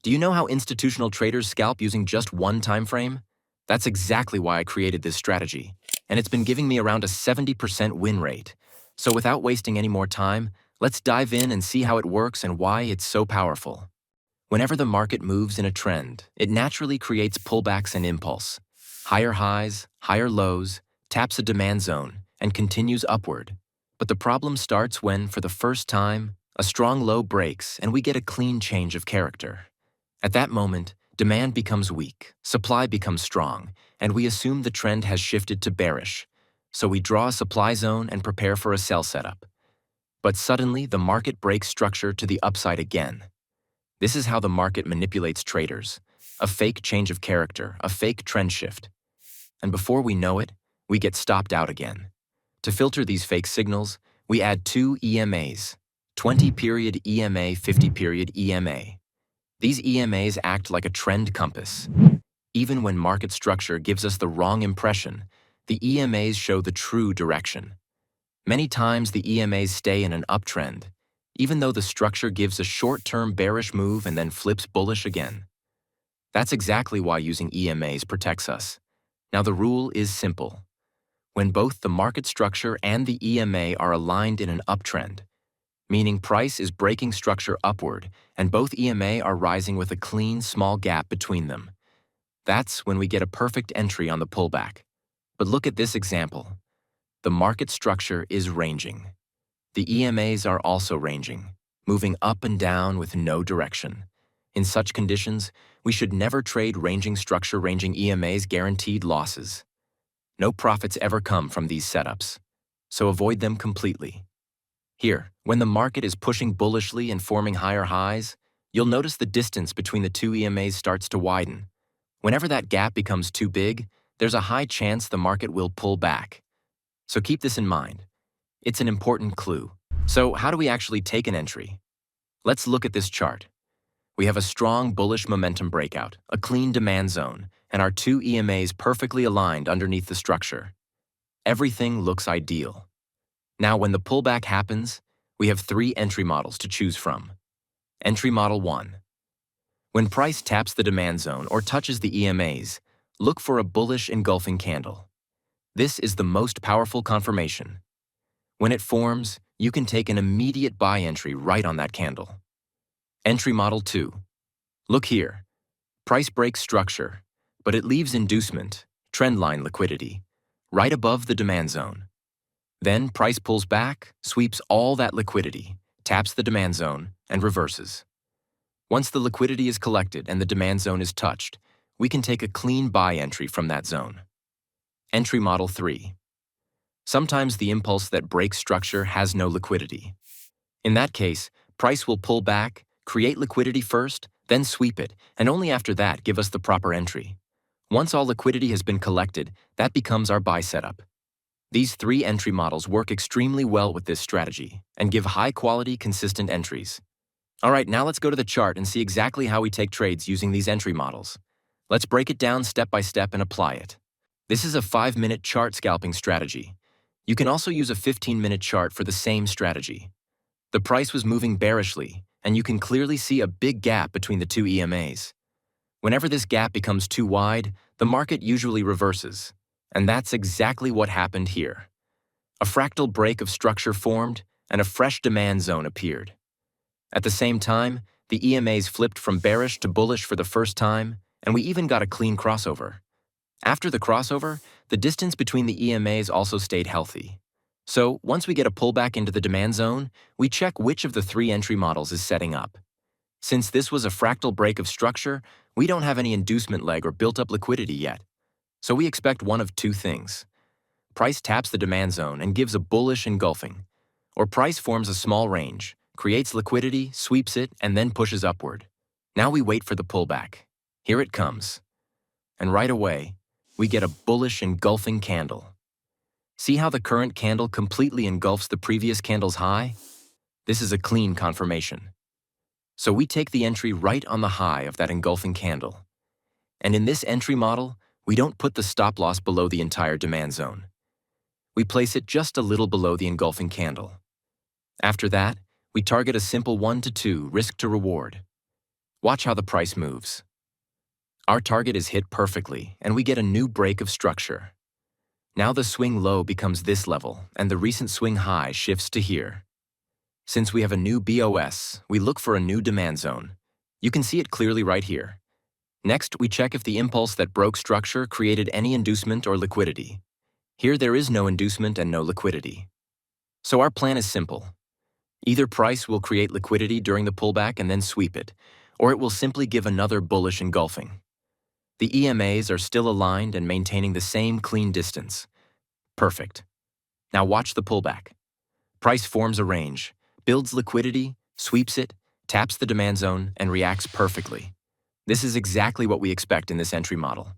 Do you know how institutional traders scalp using just one time frame? That's exactly why I created this strategy, and it's been giving me around a 70% win rate. So without wasting any more time, let's dive in and see how it works and why it's so powerful. Whenever the market moves in a trend, it naturally creates pullbacks and impulse. Higher highs, higher lows, taps a demand zone, and continues upward. But the problem starts when, for the first time, a strong low breaks and we get a clean change of character. At that moment, demand becomes weak, supply becomes strong, and we assume the trend has shifted to bearish. So we draw a supply zone and prepare for a sell setup. But suddenly, the market breaks structure to the upside again. This is how the market manipulates traders. A fake change of character, a fake trend shift. And before we know it, we get stopped out again. To filter these fake signals, we add two EMAs, 20-period EMA, 50-period EMA. These EMAs act like a trend compass. Even when market structure gives us the wrong impression, the EMAs show the true direction. Many times the EMAs stay in an uptrend, even though the structure gives a short-term bearish move and then flips bullish again. That's exactly why using EMAs protects us. Now the rule is simple. When both the market structure and the EMA are aligned in an uptrend, meaning price is breaking structure upward and both EMA are rising with a clean, small gap between them, that's when we get a perfect entry on the pullback. But look at this example. The market structure is ranging. The EMAs are also ranging, moving up and down with no direction. In such conditions, we should never trade ranging structure. Ranging EMAs guaranteed losses. No profits ever come from these setups, so avoid them completely. Here, when the market is pushing bullishly and forming higher highs, you'll notice the distance between the two EMAs starts to widen. Whenever that gap becomes too big, there's a high chance the market will pull back. So keep this in mind. It's an important clue. So how do we actually take an entry? Let's look at this chart. We have a strong bullish momentum breakout, a clean demand zone, and our two EMAs perfectly aligned underneath the structure. Everything looks ideal. Now, when the pullback happens, we have three entry models to choose from. Entry Model 1. When price taps the demand zone or touches the EMAs, look for a bullish engulfing candle. This is the most powerful confirmation. When it forms, you can take an immediate buy entry right on that candle. Entry Model 2. Look here. Price breaks structure, but it leaves inducement, trendline liquidity, right above the demand zone. Then price pulls back, sweeps all that liquidity, taps the demand zone, and reverses. Once the liquidity is collected and the demand zone is touched, we can take a clean buy entry from that zone. Entry Model 3. Sometimes the impulse that breaks structure has no liquidity. In that case, price will pull back, create liquidity first, then sweep it, and only after that give us the proper entry. Once all liquidity has been collected, that becomes our buy setup. These three entry models work extremely well with this strategy and give high-quality, consistent entries. All right, now let's go to the chart and see exactly how we take trades using these entry models. Let's break it down step by step and apply it. This is a 5-minute chart scalping strategy. You can also use a 15-minute chart for the same strategy. The price was moving bearishly, and you can clearly see a big gap between the two EMAs. Whenever this gap becomes too wide, the market usually reverses. And that's exactly what happened here. A fractal break of structure formed, and a fresh demand zone appeared. At the same time, the EMAs flipped from bearish to bullish for the first time, and we even got a clean crossover. After the crossover, the distance between the EMAs also stayed healthy. So, once we get a pullback into the demand zone, we check which of the three entry models is setting up. Since this was a fractal break of structure, we don't have any inducement leg or built-up liquidity yet. So we expect one of two things. Price taps the demand zone and gives a bullish engulfing, or price forms a small range, creates liquidity, sweeps it, and then pushes upward. Now we wait for the pullback. Here it comes. And right away, we get a bullish engulfing candle. See how the current candle completely engulfs the previous candle's high? This is a clean confirmation. So we take the entry right on the high of that engulfing candle. And in this entry model, we don't put the stop loss below the entire demand zone. We place it just a little below the engulfing candle. After that, we target a simple 1 to 2 risk to reward. Watch how the price moves. Our target is hit perfectly, and we get a new break of structure. Now the swing low becomes this level, and the recent swing high shifts to here. Since we have a new BOS, we look for a new demand zone. You can see it clearly right here. Next, we check if the impulse that broke structure created any inducement or liquidity. Here there is no inducement and no liquidity. So our plan is simple. Either price will create liquidity during the pullback and then sweep it, or it will simply give another bullish engulfing. The EMAs are still aligned and maintaining the same clean distance. Perfect. Now watch the pullback. Price forms a range, builds liquidity, sweeps it, taps the demand zone, and reacts perfectly. This is exactly what we expect in this entry model.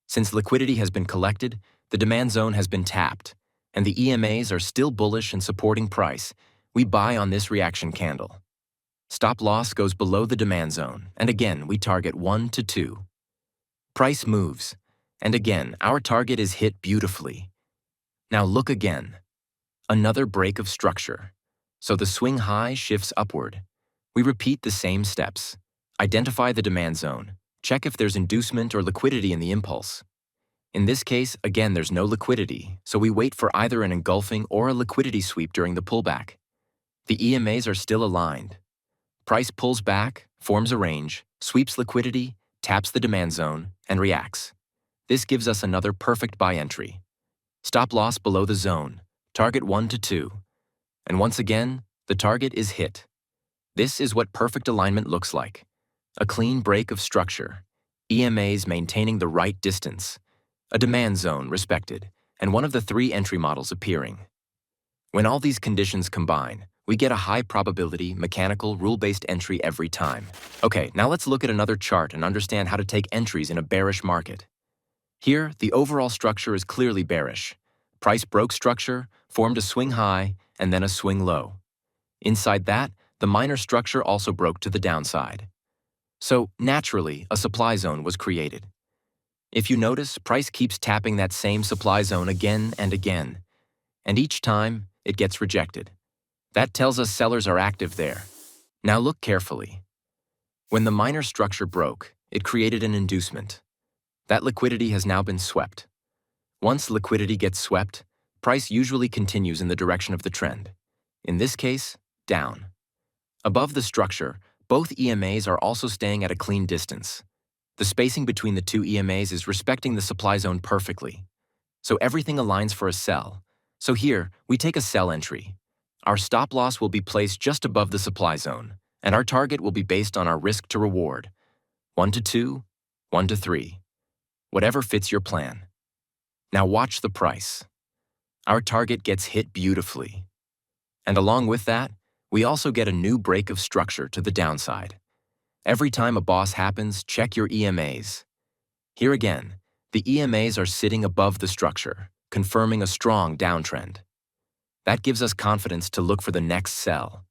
Since liquidity has been collected, the demand zone has been tapped, and the EMAs are still bullish and supporting price, we buy on this reaction candle. Stop loss goes below the demand zone, and again we target 1 to 2. Price moves, and again our target is hit beautifully. Now look again. Another break of structure. So the swing high shifts upward. We repeat the same steps. Identify the demand zone. Check if there's inducement or liquidity in the impulse. In this case, again, there's no liquidity, so we wait for either an engulfing or a liquidity sweep during the pullback. The EMAs are still aligned. Price pulls back, forms a range, sweeps liquidity, taps the demand zone, and reacts. This gives us another perfect buy entry. Stop loss below the zone, target 1 to 2. And once again, the target is hit. This is what perfect alignment looks like. A clean break of structure, EMAs maintaining the right distance, a demand zone respected, and one of the 3 entry models appearing. When all these conditions combine, we get a high probability, mechanical, rule-based entry every time. Okay, now let's look at another chart and understand how to take entries in a bearish market. Here, the overall structure is clearly bearish. Price broke structure, formed a swing high, and then a swing low. Inside that, the minor structure also broke to the downside. So, naturally, a supply zone was created. If you notice, price keeps tapping that same supply zone again and again, and each time, it gets rejected. That tells us sellers are active there. Now look carefully. When the minor structure broke, it created an inducement. That liquidity has now been swept. Once liquidity gets swept, price usually continues in the direction of the trend. In this case, down. Above the structure, both EMAs are also staying at a clean distance. The spacing between the 2 EMAs is respecting the supply zone perfectly. So everything aligns for a sell. So here, we take a sell entry. Our stop loss will be placed just above the supply zone, and our target will be based on our risk to reward. 1 to 2, 1 to 3. Whatever fits your plan. Now watch the price. Our target gets hit beautifully. And along with that, we also get a new break of structure to the downside. Every time a boss happens, check your EMAs. Here again, the EMAs are sitting above the structure, confirming a strong downtrend. That gives us confidence to look for the next sell.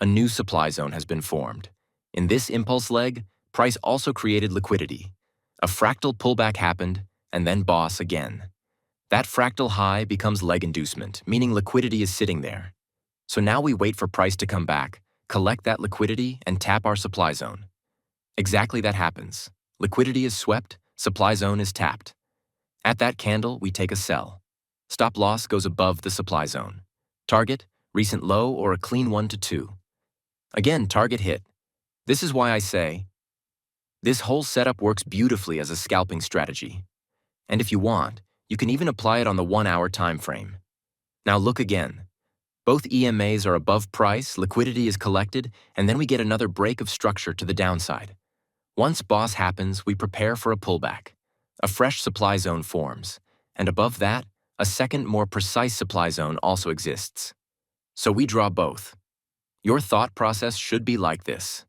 A new supply zone has been formed. In this impulse leg, price also created liquidity. A fractal pullback happened, and then boss again. That fractal high becomes leg inducement, meaning liquidity is sitting there. So now we wait for price to come back, collect that liquidity, and tap our supply zone. Exactly that happens. Liquidity is swept, supply zone is tapped. At that candle, we take a sell. Stop loss goes above the supply zone. Target, recent low, or a clean 1 to 2. Again, target hit. This is why I say, this whole setup works beautifully as a scalping strategy. And if you want, you can even apply it on the 1-hour time frame. Now look again. Both EMAs are above price, liquidity is collected, and then we get another break of structure to the downside. Once boss happens, we prepare for a pullback. A fresh supply zone forms, and above that, a second, more precise supply zone also exists. So we draw both. Your thought process should be like this.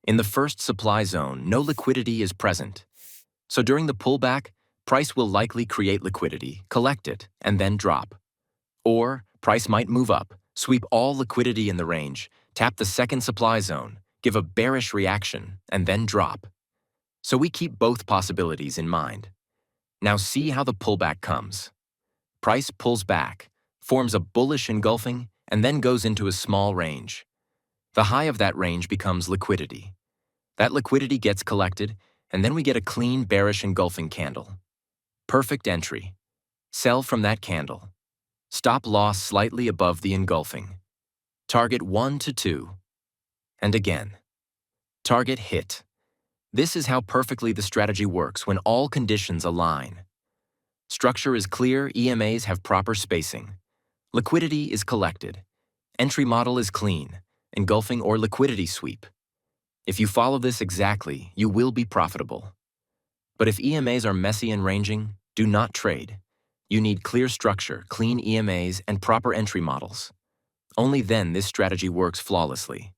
In the first supply zone, no liquidity is present. So during the pullback, price will likely create liquidity, collect it, and then drop. Or price might move up, sweep all liquidity in the range, tap the second supply zone, give a bearish reaction, and then drop. So we keep both possibilities in mind. Now see how the pullback comes. Price pulls back, forms a bullish engulfing, and then goes into a small range. The high of that range becomes liquidity. That liquidity gets collected, and then we get a clean bearish engulfing candle. Perfect entry. Sell from that candle. Stop loss slightly above the engulfing. Target 1 to 2. And again. Target hit. This is how perfectly the strategy works when all conditions align. Structure is clear, EMAs have proper spacing. Liquidity is collected. Entry model is clean, engulfing or liquidity sweep. If you follow this exactly, you will be profitable. But if EMAs are messy and ranging, do not trade. You need clear structure, clean EMAs, and proper entry models. Only then this strategy works flawlessly.